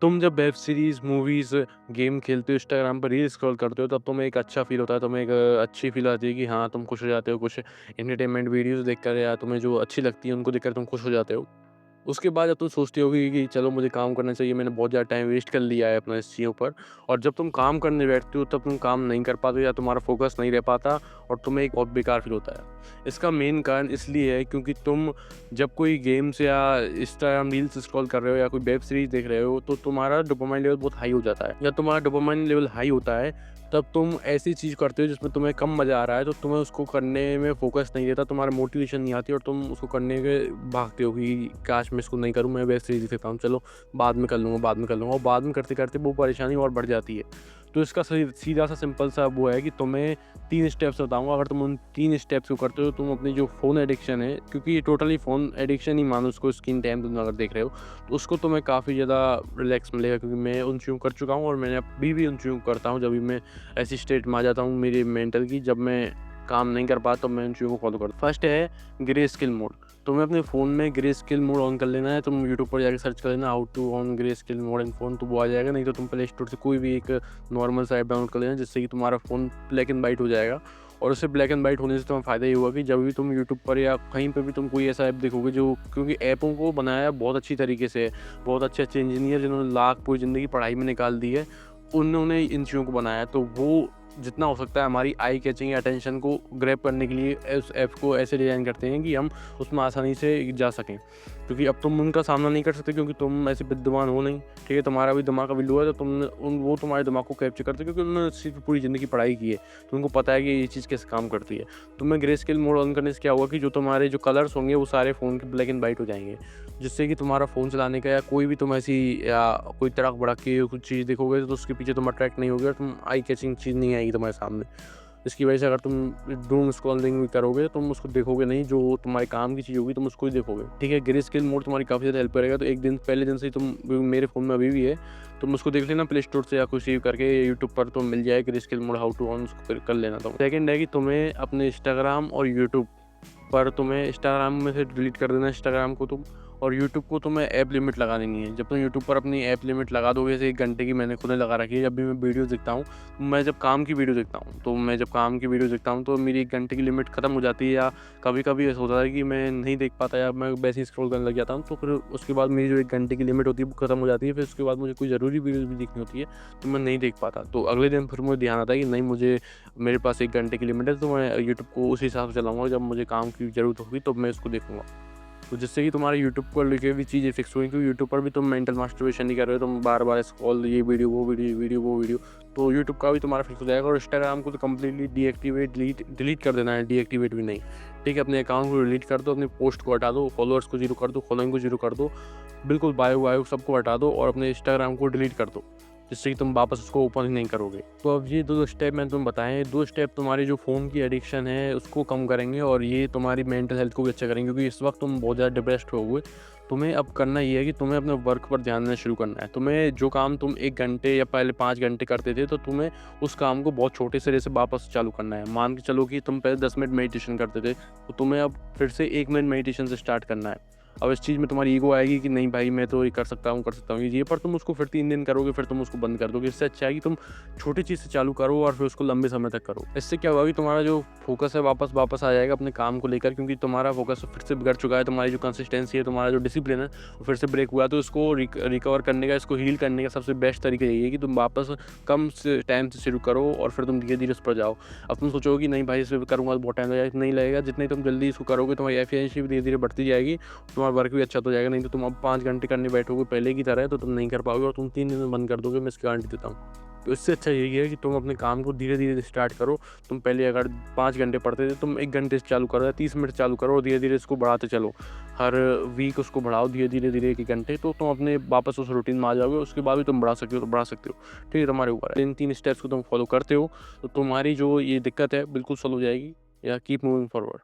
तुम जब web series, movies, game खेलते हो, इंस्टाग्राम पर रील स्क्रॉल करते हो, तब तुम्हें एक अच्छा फ़ील होता है, तुम्हें एक अच्छी फ़ील आती है कि हाँ, तुम खुश हो जाते हो, कुछ एंटरटेनमेंट वीडियोज़ देखकर या तुम्हें जो अच्छी लगती है, उनको देखकर तुम खुश हो जाते हो। उसके बाद जब तुम सोचते होगे कि चलो मुझे काम करना चाहिए, मैंने बहुत ज़्यादा टाइम वेस्ट कर लिया है अपना इस चीज़ों पर, और जब तुम काम करने बैठते हो तब तुम काम नहीं कर पाते या तुम्हारा फ़ोकस नहीं रह पाता और तुम्हें एक बहुत बेकार फ़ील होता है। इसका मेन कारण इसलिए है क्योंकि तुम जब कोई गेम्स या इंस्टाग्राम रील्स स्क्रॉल कर रहे हो या कोई वेब सीरीज़ देख रहे हो, तो तुम्हारा डोपामाइन लेवल बहुत हाई हो जाता है। या तुम्हारा डोपामाइन लेवल हाई होता है, तब तुम ऐसी चीज़ करते हो जिसमें तुम्हें कम मज़ा आ रहा है, तो तुम्हें उसको करने में फ़ोकस नहीं रहता, तुम्हारा मोटिवेशन नहीं आती और तुम उसको करने के भागते हो कि काश मैं इसको नहीं करूँ, मैं वेब सीरीज़ देखता हूँ, चलो बाद में कर लूँगा, बाद में कर लूँगा, और बाद में करते-करते वो परेशानी और बढ़ जाती है। तो इसका सीधा-सा सिंपल सा वो है कि तुम्हें 3 स्टेप्स बताऊँगा, अगर तुम उन 3 स्टेप्स को करते हो, तुम अपनी जो फ़ोन एडिक्शन है, क्योंकि ये टोटली फ़ोन एडिक्शन ही मानो उसको, स्क्रीन टाइम तुम अगर देख रहे हो, तो उसको तुम्हें काफ़ी ज़्यादा रिलैक्स मिलेगा, क्योंकि मैं उन चीज़ों को कर चुका हूँ और मैंने अभी भी उन चीज़ों को करता हूँ। जब भी मैं ऐसी स्टेट में आ जाता हूँ मेरी मेंटल की, जब मैं काम नहीं कर पाता, तो मैं उन चीज़ों को फॉलो करता हूँ। फर्स्ट है ग्रे स्केल मोड। तुम्हें अपने फ़ोन में ग्रे स्केल मोड ऑन कर लेना है। तुम यूट्यूब पर जाके सर्च कर लेना how to on grey scale mode in phone, तो वो आ जाएगा। नहीं तो तुम प्ले स्टोर से कोई भी एक नॉर्मल सा ऐप डाउनलोड कर लेना, जिससे कि तुम्हारा फ़ोन ब्लैक एंड वाइट हो जाएगा। और उससे ब्लैक एंड वाइट होने से तुम्हें फ़ायदा ये होगा कि जब भी तुम यूट्यूब पर या कहीं पे भी तुम कोई ऐसा ऐप देखोगे, जो क्योंकि ऐपों को बनाया बहुत अच्छी तरीके से है, बहुत अच्छे-अच्छे इंजीनियर जिन्होंने लाख पूरी ज़िंदगी पढ़ाई में निकाल दी है, उन्होंने इन चीज़ों को बनाया है। तो वो जितना हो सकता है हमारी आई कैचिंग या अटेंशन को ग्रैब करने के लिए उस ऐप को ऐसे डिज़ाइन करते हैं कि हम उसमें आसानी से जा सकें। क्योंकि अब तुम उनका सामना नहीं कर सकते, क्योंकि तुम ऐसे विद्वान हो नहीं, ठीक है? तुम्हारा भी दिमाग अभी लो है, तो तुमने वो तुम्हारे दिमाग को कैप्चर करते हैं, क्योंकि उन्होंने सिर्फ़ पूरी ज़िंदगी पढ़ाई की है। तो उनको पता है कि ये चीज़ कैसे काम करती है। तुम्हें ग्रे स्केल मोड ऑन करने से क्या होगा कि जो तुम्हारे जो कलर्स होंगे वो सारे फ़ोन के ब्लैक एंड व्हाइट हो जाएँगे। जिससे कि तुम्हारा फ़ोन चलाने का या कोई भी तुम ऐसी या कोई तड़क-भड़क कुछ चीज़ देखोगे, तो उसके पीछे तुम अट्रैक्ट नहीं होगे और तुम आई कैचिंग चीज़ नहीं आएगी तुम्हारे सामने। इसकी वजह से अगर तुम डूम स्क्रॉलिंग भी करोगे, तुम उसको देखोगे नहीं, जो तुम्हारे काम की चीज़ होगी तुम उसको ही देखोगे। ठीक है? ग्रे स्केल मोड तुम्हारी काफ़ी ज़्यादा हेल्प करेगा, तो एक दिन पहले दिन से ही तुम, मेरे फ़ोन में अभी भी है, तुम उसको देख लेना प्ले स्टोर से या कुछ सेव करके, यूट्यूब पर तो मिल जाएगा grey scale mode how to on, उसको कर लेना तुम। सेकंड है कि तुम्हें अपने इंस्टाग्राम और यूट्यूब पर, तुम्हें इंस्टाग्राम में से डिलीट कर देना इंस्टाग्राम को तुम, और यूट्यूब को तुम्हें ऐप लिमिट लगा देनी है। जब तुम यूट्यूब पर अपनी ऐप लिमिट लगा दोगे, जैसे 1 घंटे की मैंने खुद ने लगा रखी है, जब भी मैं वीडियो देखता हूँ, मैं जब काम की वीडियो देखता हूँ, तो मेरी 1 घंटे की लिमिट खत्म हो जाती है, या कभी-कभी ऐसा होता है कि मैं नहीं देख पाता या मैं वैसे ही स्क्रॉल करने लग जाता हूँ, तो फिर उसके बाद मेरी जो 1 घंटे की लिमिट होती है वो खत्म हो जाती है। फिर उसके बाद मुझे कोई ज़रूरी वीडियोज़ भी देखनी होती है, तो मैं नहीं देख पाता। तो अगले दिन फिर मुझे ध्यान आता है कि नहीं, मुझे, मेरे पास 1 घंटे की लिमिट है, तो मैं यूट्यूब को उस हिसाब से चलाऊँगा, जब मुझे काम की ज़रूरत होगी तब मैं इसको देखूँगा। तो जिससे कि तुम्हारे यूट्यूब को लेके भी चीज़ें फिक्स हुई, क्योंकि यूट्यूब पर भी तुम मेंटल मास्टरबेशन नहीं कर रहे हो, तुम बार-बार स्क्रॉल, ये वीडियो, वो वीडियो, ये वीडियो, वो वीडियो, तो यूट्यूब का भी तुम्हारा फिक्स हो जाएगा। और इंस्टाग्राम को तो कंप्लीटली डीएक्टिवेट, डिलीट कर देना है, डीएक्टिवेट भी नहीं। ठीक है? अपने अकाउंट को डिलीट कर दो, अपनी पोस्ट को हटा दो, फॉलोअर्स को 0 कर दो, फॉलोइंग को 0 कर दो, बिल्कुल बायो-वायो सबको हटा दो और अपने इंस्टाग्राम को डिलीट कर दो, जिससे कि तुम वापस उसको ओपन ही नहीं करोगे। तो अब ये 2 स्टेप मैंने तुम्हें बताए, 2 स्टेप तुम्हारी जो फ़ोन की एडिक्शन है उसको कम करेंगे, और ये तुम्हारी मेंटल हेल्थ को भी अच्छा करेंगे, क्योंकि इस वक्त तुम बहुत ज़्यादा डिप्रेस्ड हो गए। तुम्हें अब करना ये है कि तुम्हें अपने वर्क पर ध्यान देना शुरू करना है। तुम्हें जो काम तुम 1 घंटे या पहले 5 घंटे करते थे, तो तुम्हें उस काम को बहुत छोटे सिरे से वापस चालू करना है। मान के चलो कि तुम पहले 10 मिनट मेडिटेशन करते थे, तो तुम्हें अब फिर से 1 मिनट मेडिटेशन से स्टार्ट करना है। अब इस चीज़ में तुम्हारी ईगो आएगी कि नहीं भाई, मैं तो ये कर सकता हूँ ये, पर तुम उसको फिर 3 दिन करोगे, फिर तुम उसको बंद कर दोगे। इससे अच्छा है कि तुम छोटी चीज़ से चालू करो और फिर उसको लंबे समय तक करो। इससे क्या होगा कि तुम्हारा जो फ़ोकस है वापस वापस आ जाएगा अपने काम को लेकर, क्योंकि तुम्हारा फ़ोकस फिर से बिगड़ चुका है। तुम्हारी जो कंसिस्टेंसी है, तुम्हारा जो डिसिप्लिन है, वो फिर से ब्रेक हुआ है। तो इसको रिकवर करने का, इसको हील करने का सबसे बेस्ट तरीका यही है कि तुम वापस कम से टाइम से शुरू करो और फिर तुम धीरे-धीरे उस पर जाओ। अब तुम सोचोगे कि नहीं भाई, इस पे करूँगा तो बहुत टाइम लगेगा, नहीं लगेगा। जितनी तुम जल्दी इसको करोगे, तुम्हारी एफिशिएंसी भी धीरे-धीरे बढ़ती जाएगी, तुम्हारा वर्क भी अच्छा तो जाएगा। नहीं तो तुम अब 5 घंटे करने बैठोगे पहले की तरह, तो तुम नहीं कर पाओगे और तुम 3 दिन में बंद कर दोगे, मैं इसकी गारंटी देता हूँ। तो इससे अच्छा यही है कि तुम अपने काम को धीरे-धीरे स्टार्ट करो। तुम पहले अगर 5 घंटे पढ़ते थे, तुम 1 घंटे से चालू करो या 30 मिनट चालू करो, और धीरे-धीरे इसको बढ़ाते चलो। हर वीक उसको बढ़ाओ धीरे-धीरे 1-1 घंटे, तो तुम अपने वापस उस रूटीन में आ जाओगे। उसके बाद भी तुम बढ़ा सकते हो तो बढ़ा सकते हो। ठीक है? तुम्हारे ऊपर है। इन 3 स्टेप्स को तुम फॉलो करते हो, तो तुम्हारी जो ये दिक्कत है बिल्कुल सॉल्व हो जाएगी, या कीप मूविंग फॉरवर्ड।